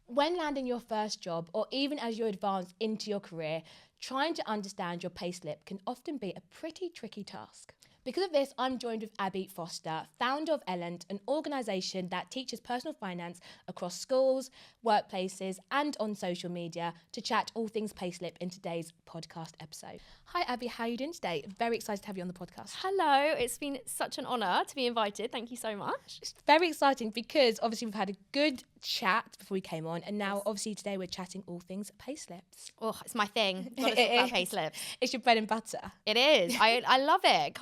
When landing your first job, or even as you advance into your career, trying to understand your payslip can often be a pretty tricky task. Because of this, I'm joined with Abi Foster, founder of Elent, an organisation that teaches personal finance across schools, workplaces, and on social media, to chat all things payslip in today's podcast episode. Hi Abi, how are you doing today? Very excited to have you on the podcast. Hello, it's been such an honour to be invited. Thank you so much. It's very exciting because obviously we've had a good chat before we came on, and now obviously today we're chatting all things payslips. Oh, it's my thing. Got to talk about payslips. It's your bread and butter. It is. I love it.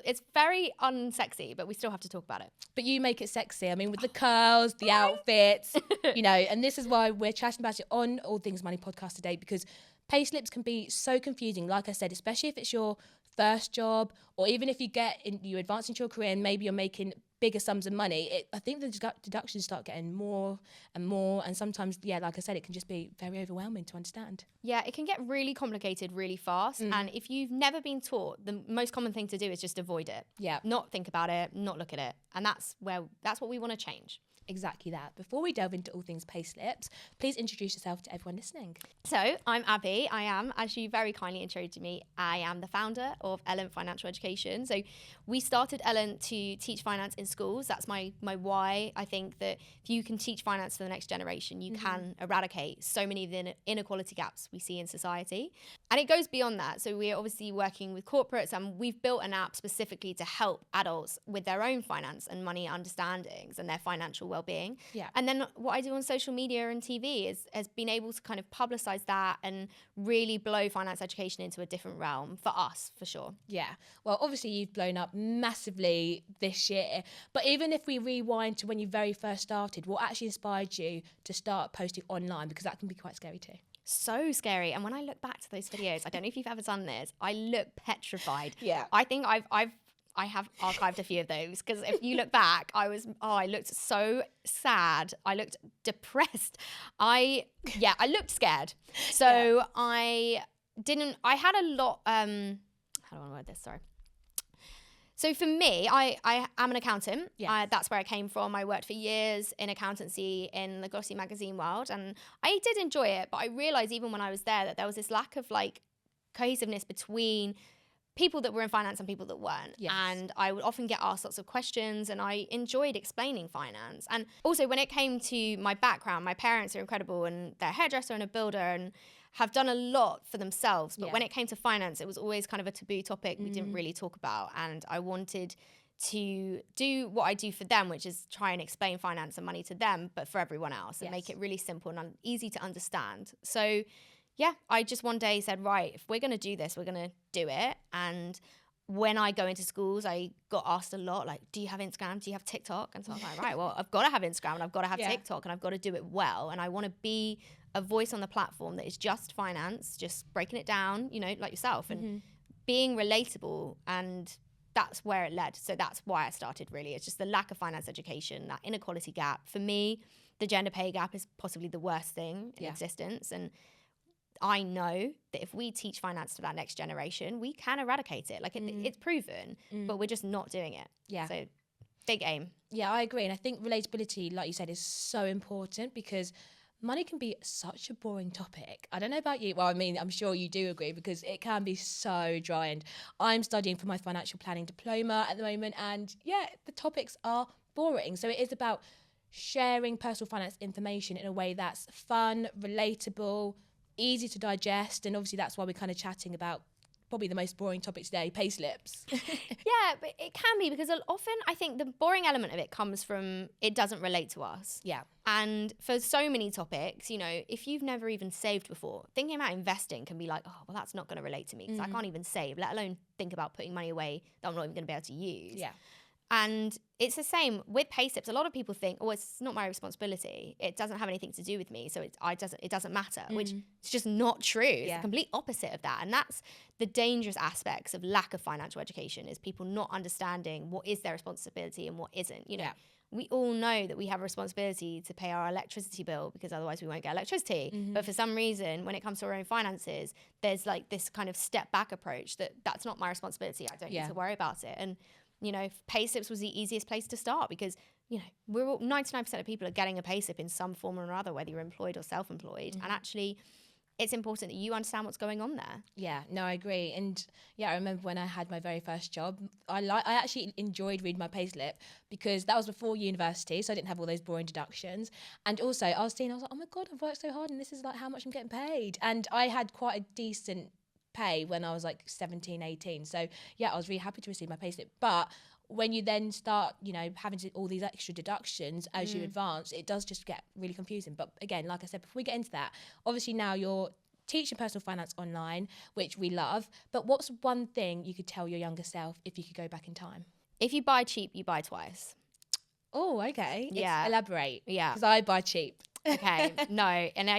It's very unsexy, but we still have to talk about it. But you make it sexy. I mean, with the curls, the outfits, and this is why we're chatting about it on All Things Money podcast today, because payslips can be so confusing, like I said, especially if it's your first job, or even if you advance into your career and maybe you're making bigger sums of money. I think the deductions start getting more and more, and sometimes, like I said, it can just be very overwhelming to understand. Yeah, it can get really complicated really fast, and if you've never been taught, the most common thing to do is just avoid it. Yeah. Not think about it, not look at it, and that's what we want to change. Exactly that. Before we delve into all things payslips, please introduce yourself to everyone listening. So I'm Abi. I am, as you very kindly introduced me, I am the founder of Elent Financial Education. So we started Elent to teach finance in schools. That's my why. I think that if you can teach finance to the next generation, you can eradicate so many of the inequality gaps we see in society. And it goes beyond that. So we're obviously working with corporates, and we've built an app specifically to help adults with their own finance and money understandings and their financial well-being. Yeah. And then what I do on social media and TV has been able to kind of publicize that and really blow finance education into a different realm for us, for sure. Yeah. Well, obviously you've blown up massively this year, but even if we rewind to when you very first started, what actually inspired you to start posting online? Because that can be quite scary too. So scary. And when I look back to those videos, I don't know if you've ever done this, I look petrified. Yeah. I think I have archived a few of those, because if you look back, I looked so sad. I looked depressed. I looked scared. So I had a lot, how do I want to word this? Sorry. So for me, I am an accountant. Yes. That's where I came from. I worked for years in accountancy in the glossy magazine world, and I did enjoy it. But I realized even when I was there that there was this lack of cohesiveness between people that were in finance and people that weren't. Yes. And I would often get asked lots of questions, and I enjoyed explaining finance. And also when it came to my background, my parents are incredible, and they're a hairdresser and a builder and have done a lot for themselves. But when it came to finance, it was always kind of a taboo topic we didn't really talk about. And I wanted to do what I do for them, which is try and explain finance and money to them, but for everyone else, and make it really simple and easy to understand. So yeah, I just one day said, right, if we're going to do this, we're going to do it. And when I go into schools, I got asked a lot, do you have Instagram? Do you have TikTok? And so I was like, right, well, I've got to have Instagram, and I've got to have TikTok, and I've got to do it well. And I want to be a voice on the platform that is just finance, just breaking it down, like yourself, and being relatable. And that's where it led. So that's why I started, really. It's just the lack of finance education, that inequality gap. For me, the gender pay gap is possibly the worst thing in existence. And I know that if we teach finance to that next generation, we can eradicate it. It's proven, but we're just not doing it. Yeah. So big aim. Yeah, I agree. And I think relatability, like you said, is so important, because money can be such a boring topic. I don't know about you. Well, I mean, I'm sure you do agree, because it can be so dry. And I'm studying for my financial planning diploma at the moment. And the topics are boring. So it is about sharing personal finance information in a way that's fun, relatable, easy to digest. And obviously that's why we're kind of chatting about probably the most boring topic today, payslips. Yeah, but it can be, because often I think the boring element of it comes from it doesn't relate to us. Yeah. And for so many topics, if you've never even saved before, thinking about investing can be like, oh, well, that's not going to relate to me, because I can't even save, let alone think about putting money away that I'm not even going to be able to use. Yeah. And it's the same with payslips. A lot of people think, oh, it's not my responsibility. It doesn't have anything to do with me, so it doesn't matter, which is just not true. It's the complete opposite of that. And that's the dangerous aspects of lack of financial education, is people not understanding what is their responsibility and what isn't. We all know that we have a responsibility to pay our electricity bill, because otherwise we won't get electricity. But for some reason, when it comes to our own finances, there's this kind of step back approach that's not my responsibility. I don't need to worry about it. And payslips was the easiest place to start, because you know, we're all, 99% of people are getting a payslip in some form or other, whether you're employed or self-employed. And actually, it's important that you understand what's going on there. Yeah, no, I agree. And yeah, I remember when I had my very first job, I actually enjoyed reading my payslip because that was before university, so I didn't have all those boring deductions. And also I was like, oh my God, I've worked so hard and this is like how much I'm getting paid. And I had quite a decent pay when I was like 17, 18. So yeah, I was really happy to receive my payslip. But when you then start, you know, having to all these extra deductions as you advance, it does just get really confusing. But again, like I said, before we get into that, obviously now you're teaching personal finance online, which we love. But what's one thing you could tell your younger self if you could go back in time? If you buy cheap, you buy twice. Oh, okay. Yeah. Elaborate. Yeah. Because I buy cheap. Okay, no, and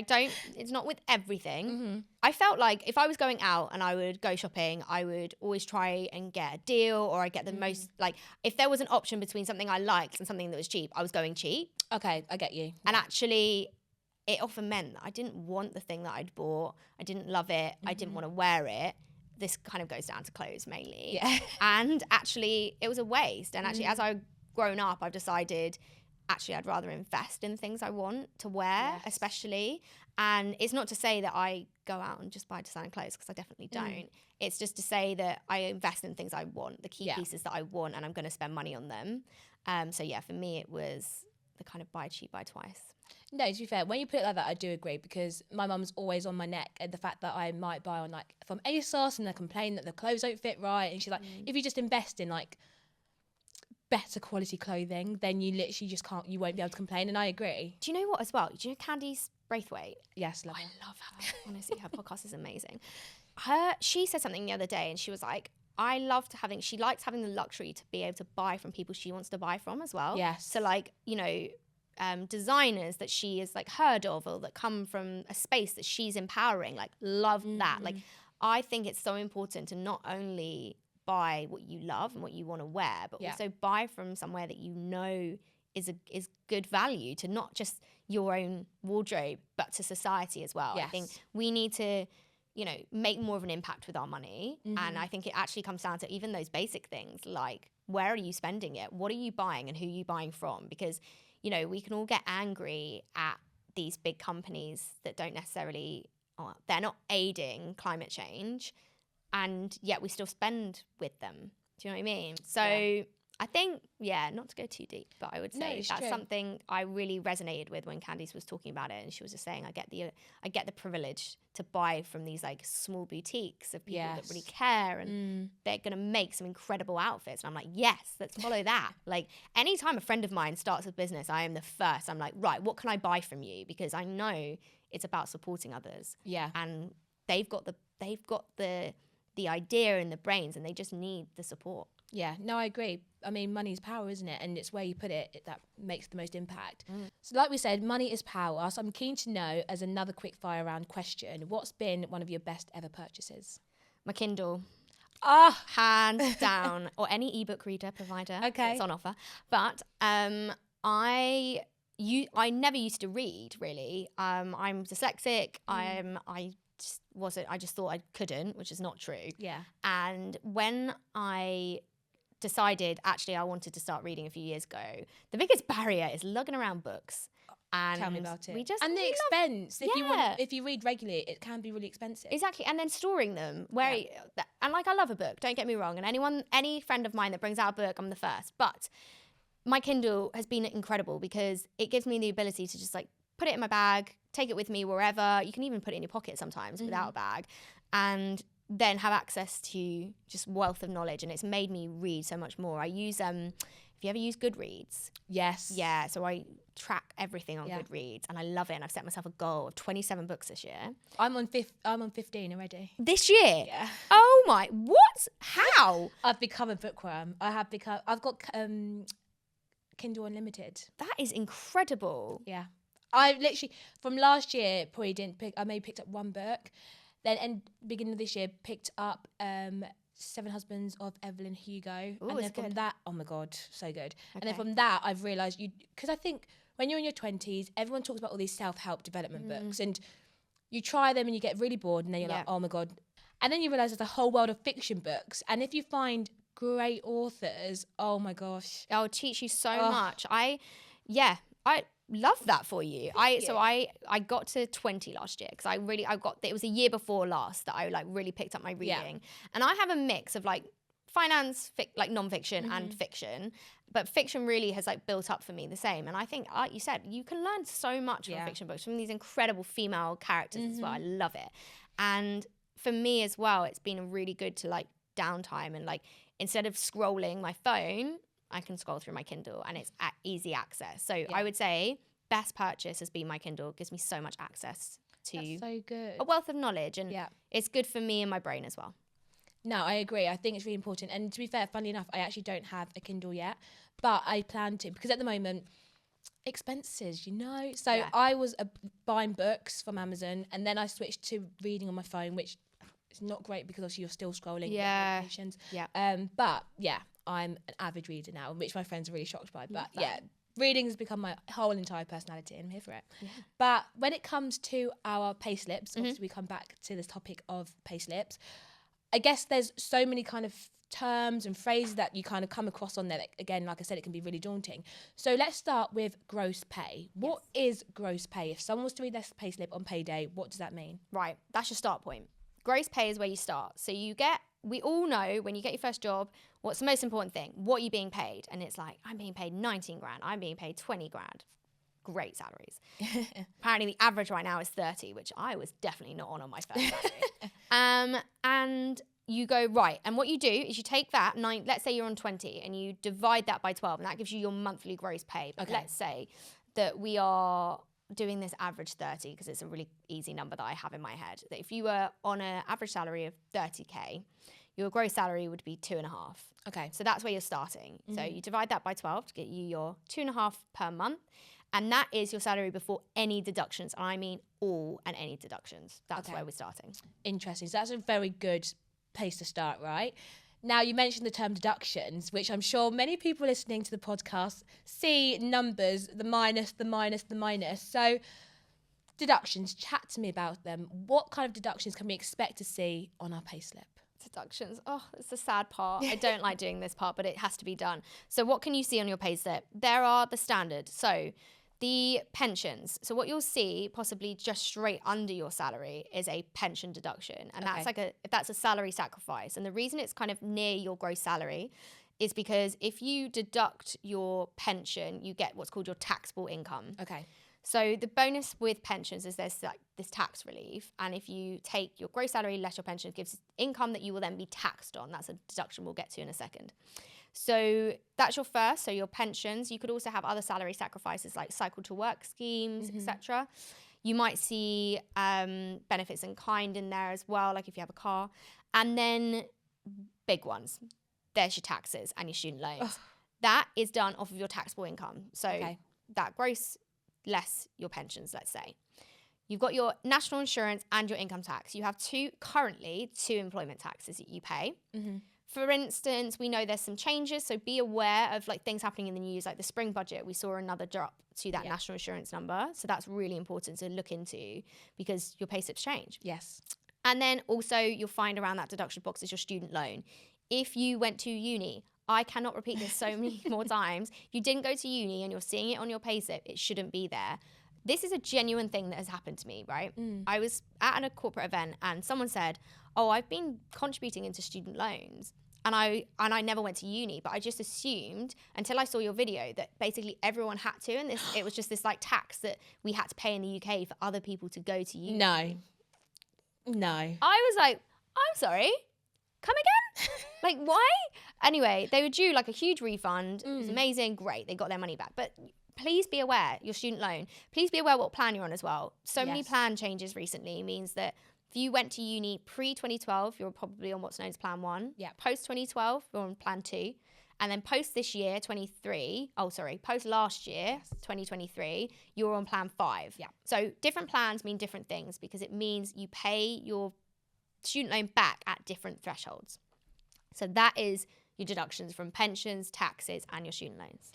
it's not with everything. I felt like if I was going out and I would go shopping, I would always try and get a deal, or I get the most, like, if there was an option between something I liked and something that was cheap, I was going cheap. Okay, I get you. And actually, it often meant that I didn't want the thing that I'd bought. I didn't love it. I didn't want to wear it. This kind of goes down to clothes mainly. Yeah. And actually, it was a waste. And actually, as I've grown up, I've decided, actually, I'd rather invest in things I want to wear, especially. And it's not to say that I go out and just buy designer clothes, because I definitely don't. It's just to say that I invest in things I want, the key pieces that I want, and I'm going to spend money on them. So yeah, for me, it was the kind of buy cheap, buy twice. No, to be fair, when you put it like that, I do agree, because my mum's always on my neck at the fact that I might buy on like from ASOS and they complain that the clothes don't fit right. And she's like, if you just invest in like better quality clothing, then you literally just you won't be able to complain. And I agree. Do you know what as well? Do you know Candice Braithwaite? Yes, love her. I love her. Honestly, her podcast is amazing. She said something the other day, and she was like, she likes having the luxury to be able to buy from people she wants to buy from as well. Yes. So like, you know, designers that she has like heard of, or that come from a space that she's empowering, like love that. Like, I think it's so important to not only buy what you love and what you want to wear, but also buy from somewhere that you know is good value to not just your own wardrobe, but to society as well. Yes. I think we need to, you know, make more of an impact with our money. And I think it actually comes down to even those basic things, like, where are you spending it? What are you buying, and who are you buying from? Because, you know, we can all get angry at these big companies that don't necessarily, they're not aiding climate change, and yet we still spend with them. Do you know what I mean? So I think, not to go too deep, but I would say that's true. Something I really resonated with when Candice was talking about it, and she was just saying, I get the privilege to buy from these like small boutiques of people that really care, and they're gonna make some incredible outfits. And I'm like, yes, let's follow that. Like, anytime a friend of mine starts a business, I am the first. I'm like, right, what can I buy from you? Because I know it's about supporting others. Yeah, and they've got the idea and the brains, and they just need the support. Yeah, no, I agree. I mean, money is power, isn't it? And it's where you put it that makes the most impact. So like we said, money is power. So I'm keen to know, as another quick fire round question, what's been one of your best ever purchases? My Kindle. Hands down. Or any ebook reader provider. Okay. It's on offer. But I never used to read, really. I'm dyslexic. I just thought I couldn't, which is not true. Yeah. And when I decided actually I wanted to start reading a few years ago, the biggest barrier is lugging around books. And tell me about it. And the expense. If you read regularly, it can be really expensive. Exactly. And then storing them. And like, I love a book, don't get me wrong. And any friend of mine that brings out a book, I'm the first. But my Kindle has been incredible because it gives me the ability to just like put it in my bag, take it with me wherever. You can even put it in your pocket sometimes without a bag, and then have access to just wealth of knowledge. And it's made me read so much more. I use, have you ever used Goodreads? Yes. Yeah, so I track everything on Goodreads, and I love it. And I've set myself a goal of 27 books this year. I'm on 15 already. This year? Yeah. Oh my, what? How? I've become a bookworm. I've got Kindle Unlimited. That is incredible. Yeah. I literally, from last year, I maybe picked up one book. Then, beginning of this year, picked up Seven Husbands of Evelyn Hugo. Ooh, and then from good. that, oh my God, so good. Okay. And then from that, I've realised because I think when you're in your 20s, everyone talks about all these self-help development books, and you try them and you get really bored, and then you're like, oh my God. And then you realise there's a whole world of fiction books. And if you find great authors. Oh my gosh. It'll teach you so much. I love that for you. I got to 20 last year because it was a year before last that I like really picked up my reading. And I have a mix of like finance, like non-fiction and fiction, but fiction really has like built up for me the same. And I think, like you said, you can learn so much from fiction books, from these incredible female characters as well. I love it. And for me as well, it's been really good to like downtime and like instead of scrolling my phone, I can scroll through my Kindle and it's at easy access. So I would say best purchase has been my Kindle. It gives me so much access to so good. a wealth of knowledge, and it's good for me and my brain as well. No, I agree. I think it's really important. And to be fair, funnily enough, I actually don't have a Kindle yet, but I plan to, because at the moment, expenses, you know? So I was buying books from Amazon, and then I switched to reading on my phone, which is not great because obviously you're still scrolling. But yeah, I'm an avid reader now, which my friends are really shocked by. But reading has become my whole entire personality, and I'm here for it. But when it comes to our payslips, obviously we come back to this topic of payslips. I guess there's so many kind of terms and phrases that you kind of come across on there. That, again, like I said, it can be really daunting. So let's start with gross pay. What is gross pay? If someone was to read their payslip on payday, what does that mean? Right, that's your start point. Gross pay is where you start. So we all know when you get your first job, what's the most important thing? What are you being paid? And it's like, I'm being paid 19 grand. I'm being paid 20 grand. Great salaries. Apparently the average right now is 30, which I was definitely not on my first salary. And you go, right. And what you do is you take that, let's say you're on 20, and you divide that by 12, and that gives you your monthly gross pay. But let's say that we are doing this average 30, because it's a really easy number that I have in my head, that if you were on an average salary of 30k, your gross salary would be 2.5. Okay. So that's where you're starting. So you divide that by 12 to get you your 2.5 per month. And that is your salary before any deductions. And I mean all and any deductions. That's where we're starting. Interesting. So that's a very good place to start, right? Now, you mentioned the term deductions, which I'm sure many people listening to the podcast see numbers, the minus, the minus, the minus. So deductions, chat to me about them. What kind of deductions can we expect to see on our payslip? Deductions. Oh, it's the sad part. I don't like doing this part, but it has to be done. So what can you see on your payslip? There are the standard. So the pensions. So what you'll see possibly just straight under your salary is a pension deduction. And that's a salary sacrifice. And the reason it's kind of near your gross salary is because if you deduct your pension, you get what's called your taxable income. Okay. So the bonus with pensions is there's like this tax relief. And if you take your gross salary less your pension, it gives income that you will then be taxed on. That's a deduction we'll get to in a second. So that's your first, so your pensions. You could also have other salary sacrifices like cycle to work schemes, etc. You might see benefits in kind in there as well, like if you have a car. And then big ones, there's your taxes and your student loans. Ugh. That is done off of your taxable income. So that gross less your pensions, let's say. You've got your national insurance and your income tax. You have currently two employment taxes that you pay. For instance, we know there's some changes, so be aware of like things happening in the news, like the spring budget. We saw another drop to that national insurance number, so that's really important to look into because your pay slips change. Yes. And then also you'll find around that deduction box is your student loan. If you went to uni, I cannot repeat this so many more times. You didn't go to uni and you're seeing it on your pay slip, it shouldn't be there. This is a genuine thing that has happened to me, right? I was at a corporate event and someone said, oh, I've been contributing into student loans. And I never went to uni, but I just assumed until I saw your video that basically everyone had to, and it was just this like tax that we had to pay in the UK for other people to go to uni. No. I was like, I'm sorry, come again? Like, why? Anyway, they were due like a huge refund. It was amazing, great, they got their money back. But please be aware, your student loan, please be aware what plan you're on as well. So many plan changes recently means that if you went to uni pre-2012, you're probably on what's known as Plan 1. Yeah. Post-2012, you're on Plan 2. And then post this year, post last year, 2023, you're on Plan 5. Yeah. So different plans mean different things because it means you pay your student loan back at different thresholds. So that is your deductions from pensions, taxes, and your student loans.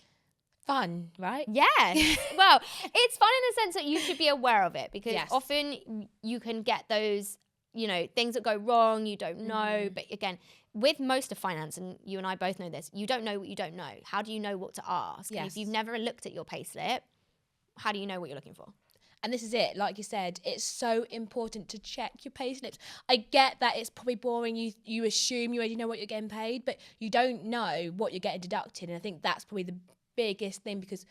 Fun, right? Yes. Well, it's fun in the sense that you should be aware of it because often you can get those, things that go wrong, you don't know. But again, with most of finance, and you and I both know this, you don't know what you don't know. How do you know what to ask? Yes. And if you've never looked at your payslip, how do you know what you're looking for? And this is it, like you said, it's so important to check your payslips. I get that it's probably boring. You assume you already know what you're getting paid, but you don't know what you're getting deducted. And I think that's probably the biggest thing, because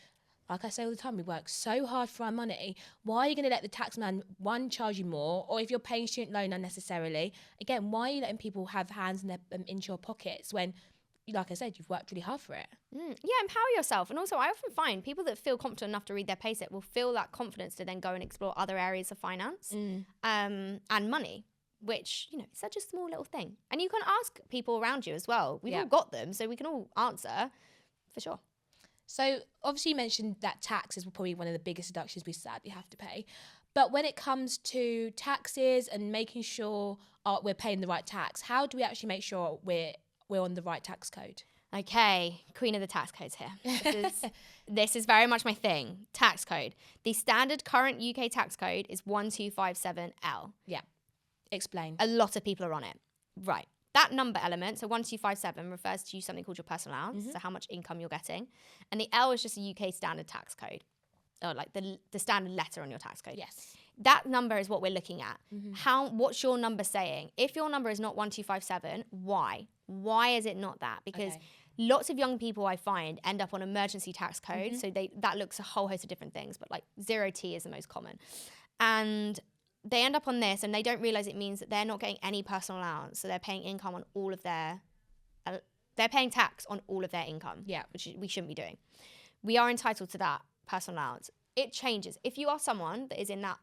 like I say all the time, we work so hard for our money. Why are you going to let the tax man, one, charge you more? Or if you're paying student loan unnecessarily, again, why are you letting people have hands in their into your pockets when, like I said, you've worked really hard for it? Yeah, empower yourself. And also, I often find people that feel confident enough to read their payslip will feel that confidence to then go and explore other areas of finance and money, which, you know, it's such a small little thing. And you can ask people around you as well. We've all got them, so we can all answer for sure. So obviously you mentioned that taxes were probably one of the biggest deductions we sadly have to pay. But when it comes to taxes and making sure we're paying the right tax, how do we actually make sure we're on the right tax code? Okay, queen of the tax codes here. This is very much my thing. Tax code. The standard current UK tax code is 1257L. Yeah. Explain. A lot of people are on it. Right. That number element, so 1257, refers to something called your personal allowance, so how much income you're getting. And the L is just a UK standard tax code, or like the standard letter on your tax code. Yes. That number is what we're looking at. What's your number saying? If your number is not 1257, why? Why is it not that? Because lots of young people I find end up on emergency tax code. So that looks a whole host of different things, but like 0T is the most common. And they end up on this and they don't realize it means that they're not getting any personal allowance. So they're paying income on all of they're paying tax on all of their income, which we shouldn't be doing. We are entitled to that personal allowance. It changes. If you are someone that is in that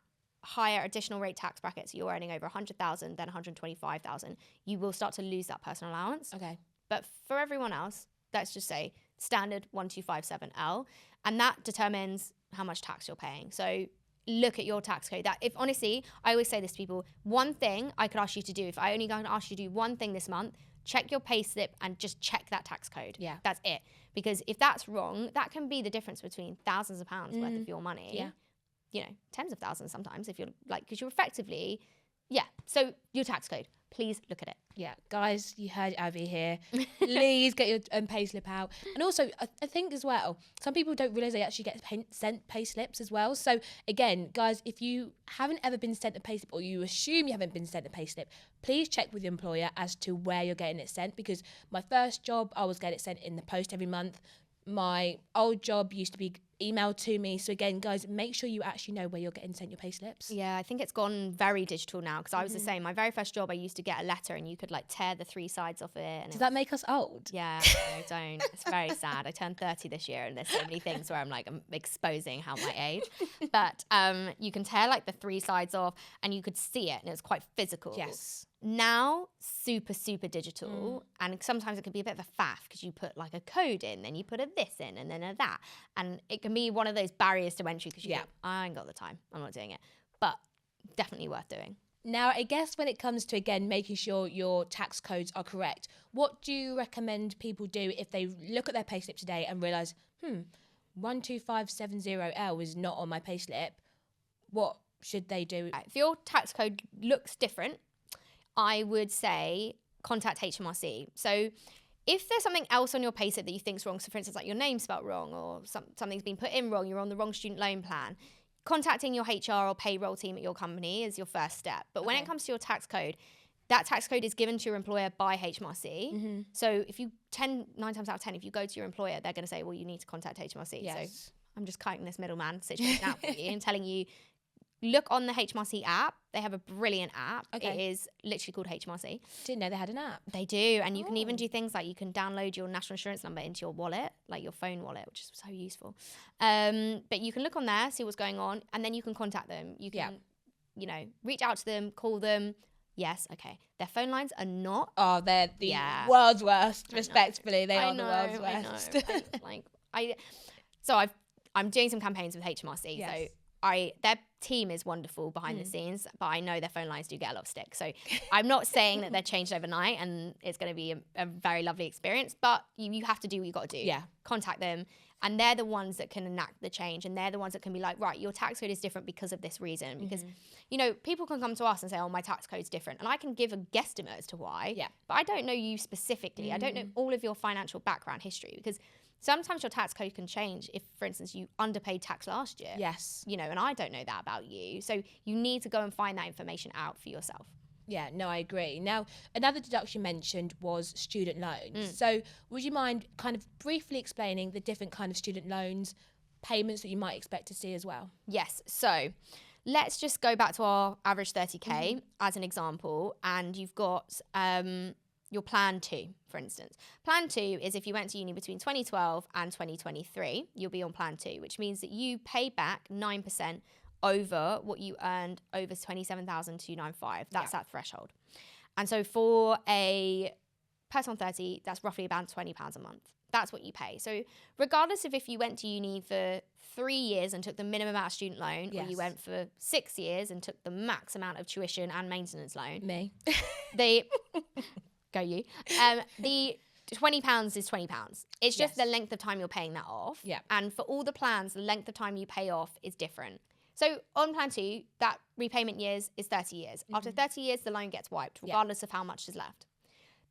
higher additional rate tax bracket, so you're earning over 100,000, then 125,000, you will start to lose that personal allowance. Okay. But for everyone else, let's just say standard 1257L, and that determines how much tax you're paying. So look at your tax code. That if honestly, I always say this to people, one thing I could ask you to do, if I only going to ask you to do one thing this month, check your pay slip and just check that tax code. Yeah. That's it. Because if that's wrong, that can be the difference between thousands of pounds worth of your money. Yeah. You know, tens of thousands sometimes if you're like, because you're effectively, so your tax code, please look at it. Yeah, guys, you heard Abby here. Please get your payslip out. And also, I think as well, some people don't realise they actually get sent payslips as well. So again, guys, if you haven't ever been sent a payslip, or you assume you haven't been sent a payslip, please check with your employer as to where you're getting it sent. Because my first job, I was getting it sent in the post every month. My old job used to be emailed to me. So again, guys, make sure you actually know where you're getting sent your payslips. Yeah, I think it's gone very digital now, because I was the same. My very first job, I used to get a letter and you could like tear the three sides off it. And Does that make us old? Yeah, I don't. It's very sad. I turned 30 this year and there's so many things where I'm exposing how my age. But you can tear like the three sides off and you could see it and it was quite physical. Yes. Now, super, super digital. And sometimes it can be a bit of a faff because you put like a code in, then you put a this in and then a that. And it can be one of those barriers to entry because you think, I ain't got the time. I'm not doing it. But definitely worth doing. Now, I guess when it comes to, again, making sure your tax codes are correct, what do you recommend people do if they look at their payslip today and realise, 12570L is not on my payslip? What should they do? If your tax code looks different, I would say contact HMRC. So if there's something else on your payslip that you think's wrong, so for instance, like your name's spelled wrong or something's been put in wrong, you're on the wrong student loan plan, contacting your HR or payroll team at your company is your first step. But when it comes to your tax code, that tax code is given to your employer by HMRC. So if you 9 times out of 10, if you go to your employer, they're going to say, well, you need to contact HMRC. Yes. So I'm just cutting this middleman situation out for you and telling you, look on the HMRC app. They have a brilliant app. It is literally called HMRC. Didn't know they had an app. They do. And you can even do things like you can download your national insurance number into your wallet, like your phone wallet, which is so useful. But you can look on there, see what's going on, and then you can contact them. You can, reach out to them, call them. Yes, okay. Their phone lines are not. Oh, they're the world's worst. Respectfully, they are the world's worst. I'm doing some campaigns with HMRC. Yes. So their team is wonderful behind the scenes, but I know their phone lines do get a lot of stick. So I'm not saying that they're changed overnight and it's going to be a very lovely experience, but you have to do what you got to do. Yeah. Contact them. And they're the ones that can enact the change, and they're the ones that can be like, right, your tax code is different because of this reason. Because, you know, people can come to us and say, oh, my tax code's different. And I can give a guesstimate as to why, but I don't know you specifically. I don't know all of your financial background history, because sometimes your tax code can change if, for instance, you underpaid tax last year. Yes. You know, and I don't know that about you. So you need to go and find that information out for yourself. Yeah, no, I agree. Now, another deduction mentioned was student loans. So would you mind kind of briefly explaining the different kind of student loans payments that you might expect to see as well? Yes. So let's just go back to our average 30K as an example. And you've got your plan 2, for instance. Plan 2 is if you went to uni between 2012 and 2023, you'll be on plan 2, which means that you pay back 9% over what you earned over 27,295. That's that threshold. And so for a person on 30, that's roughly about £20 a month. That's what you pay. So regardless of if you went to uni for 3 years and took the minimum amount of student loan, or you went for 6 years and took the max amount of tuition and maintenance loan. Me. They go you. The £20 is £20. It's just the length of time you're paying that off. Yeah. And for all the plans, the length of time you pay off is different. So on plan 2, that repayment years is 30 years. After 30 years, the loan gets wiped, regardless of how much is left.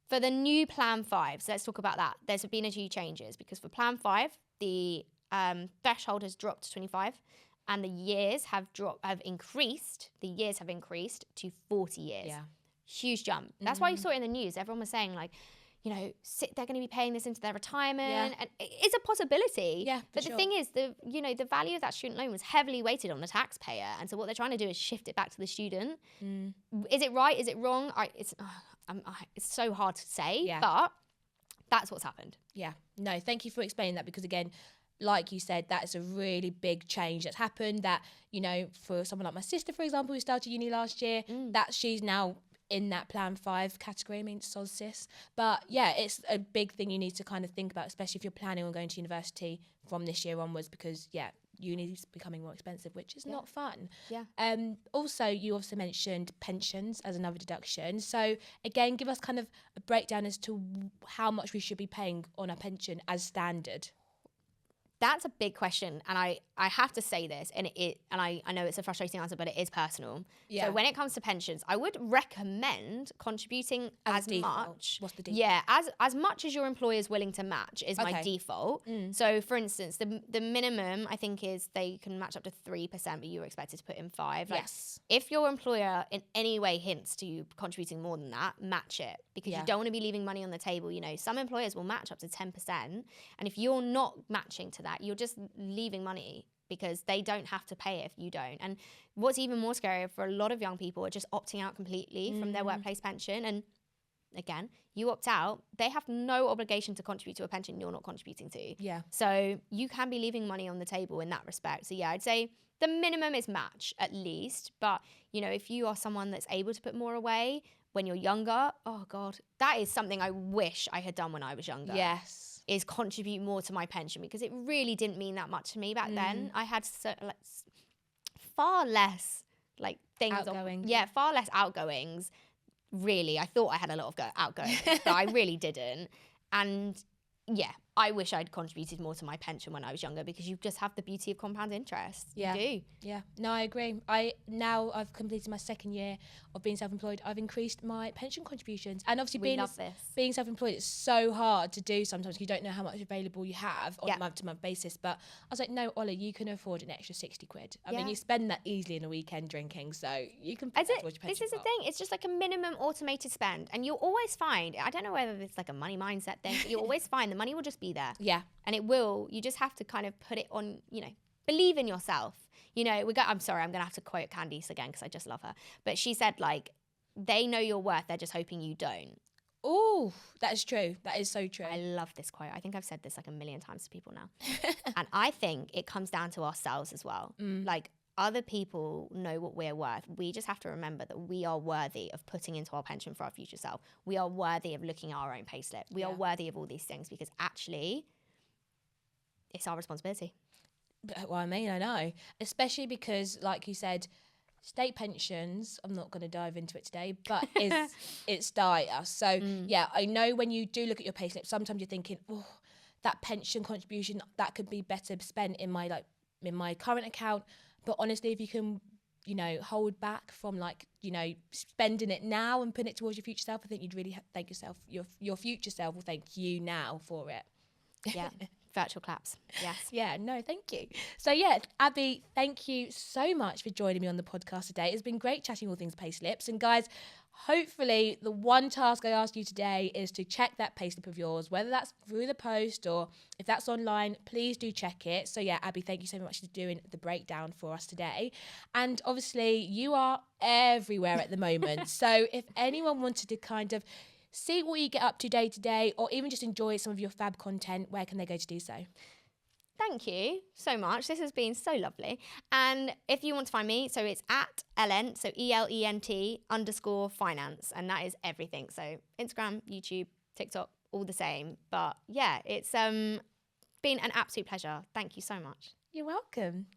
For the new plan 5, so let's talk about that. There's been a few changes, because for plan 5, the threshold has dropped to 25, and the years have increased. The years have increased to 40 years. Yeah. Huge jump. That's why you saw it in the news. Everyone was saying, like, you know, they're going to be paying this into their retirement, and it's a possibility. Yeah, but the thing is, the value of that student loan was heavily weighted on the taxpayer, and so what they're trying to do is shift it back to the student. Is it right? Is it wrong? It's so hard to say, but that's what's happened. Yeah. No, thank you for explaining that, because again, like you said, that's a really big change that's happened. That, you know, for someone like my sister, for example, who started uni last year, that she's now in that plan 5 category. I mean, soz sis. But yeah, it's a big thing you need to kind of think about, especially if you're planning on going to university from this year onwards, because uni is becoming more expensive, which is not fun. Yeah. Also, you also mentioned pensions as another deduction. So again, give us kind of a breakdown as to how much we should be paying on our pension as standard. That's a big question, and I have to say this, and I know it's a frustrating answer, but it is personal. Yeah. So when it comes to pensions, I would recommend contributing as much. What's the default? Yeah, as much as your employer is willing to match is my default. So for instance, the minimum I think is they can match up to 3%, but you were expected to put in 5%. Like, yes. If your employer in any way hints to you contributing more than that, match it, because you don't want to be leaving money on the table. You know, some employers will match up to 10%, and if you're not matching to that, you're just leaving money, because they don't have to pay it if you don't. And what's even more scary for a lot of young people are just opting out completely from their workplace pension. And again, you opt out, they have no obligation to contribute to a pension you're not contributing to. Yeah. So you can be leaving money on the table in that respect. So yeah, I'd say the minimum is match at least. But, you know, if you are someone that's able to put more away when you're younger, oh God, that is something I wish I had done when I was younger. Yes. Is contribute more to my pension, because it really didn't mean that much to me back then. I had far less things. Outgoing. Far less outgoings. Really, I thought I had a lot of outgoings, but I really didn't. And yeah, I wish I'd contributed more to my pension when I was younger, because you just have the beauty of compound interest. Yeah. You do. Yeah. No, I agree. I've completed my 2nd year of being self-employed. I've increased my pension contributions. And obviously being self-employed, it's so hard to do sometimes. You don't know how much available you have on a month-to-month basis. But I was like, no, Ollie, you can afford an extra 60 quid. I mean, you spend that easily in a weekend drinking, so you can put that towards your pension. This is the thing. It's just like a minimum automated spend. And you'll always find, I don't know whether it's like a money mindset thing, but you'll always find the money will just be there. Yeah. And it will. You just have to kind of put it on, you know, believe in yourself. You know, I'm sorry, I'm going to have to quote Candice again, because I just love her. But she said, like, they know your worth. They're just hoping you don't. Oh, that is true. That is so true. I love this quote. I think I've said this like a million times to people now. And I think it comes down to ourselves as well. Like, other people know what we're worth. We just have to remember that we are worthy of putting into our pension for our future self. We are worthy of looking at our own payslip. We are worthy of all these things, because actually it's our responsibility. Well, I mean, I know. Especially because, like you said, state pensions, I'm not going to dive into it today, but it's dire. So, yeah, I know when you do look at your payslip, sometimes you're thinking, oh, that pension contribution that could be better spent in my current account. But honestly, if you can, hold back from spending it now and putting it towards your future self, I think you'd really thank yourself. Your future self will thank you now for it. Yeah. Virtual claps. Yes. Yeah, no, thank you. So yeah, Abi, thank you so much for joining me on the podcast today. It's been great chatting all things payslips. And guys, hopefully the one task I asked you today is to check that payslip of yours, whether that's through the post or if that's online, please do check it. So yeah, Abi, thank you so much for doing the breakdown for us today. And obviously you are everywhere at the moment. So if anyone wanted to kind of see what you get up to day, or even just enjoy some of your fab content, where can they go to do so? Thank you so much. This has been so lovely. And if you want to find me, so it's at Elent, so ELENT_finance. And that is everything. So Instagram, YouTube, TikTok, all the same. But yeah, it's been an absolute pleasure. Thank you so much. You're welcome.